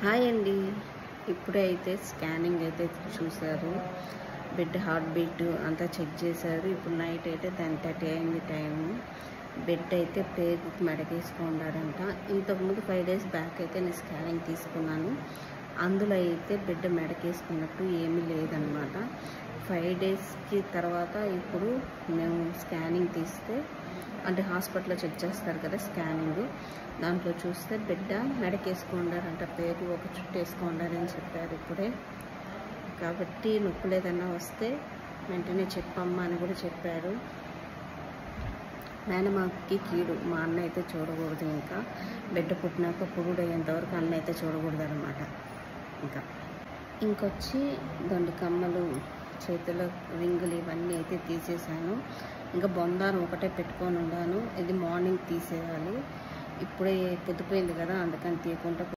Hi అండి. ఇప్పుడైతే scanning అయితే చూశారు. బెడ్ హార్ట్ బీట్ అంతా చెక్ చేశారు. ఇప్పుడు నైట్ అయితే 10:30 అయింది టైము. బెడ్ అయితే పేగు మెడకేసుకున్నాడంట. ఇంతకుముందు 5 days బ్యాక్ అయితే నేను స్కానింగ్ తీసుకున్నాను. అందులో అయితే బెడ్ మెడకేసుకున్నట్టు ఏమీ లేదనమాట. 5 daysకి తర్వాత ఇప్పుడు మేము స్కానింగ్ తీస్తే అంటే హాస్పిటల్లో చెక్ చేస్తారు కదా స్కానింగ్, దాంట్లో చూస్తే బిడ్డ మెడకేసుకున్నారంట. పేరు ఒక చుట్టూ వేసుకున్నారని చెప్పారు ఇప్పుడే. కాబట్టి నొప్పులు ఏదన్నా వస్తే వెంటనే చెప్పమ్మా అని కూడా చెప్పారు. మేనమాకి కీడు, మా అన్న అయితే చూడకూడదు. ఇంకా బిడ్డ పుట్టినాక పురుడు అయ్యేంతవరకు అన్న అయితే చూడకూడదు అనమాట. ఇంకొచ్చి దొండి కమ్మలు, చేతిలో రింగులు ఇవన్నీ అయితే తీసేసాను. ఇంకా బొందారం ఒకటే పెట్టుకొని ఉన్నాను. ఇది మార్నింగ్ తీసేయాలి. ఇప్పుడే పొద్దుపోయింది కదా, అందుకని తీయకుండా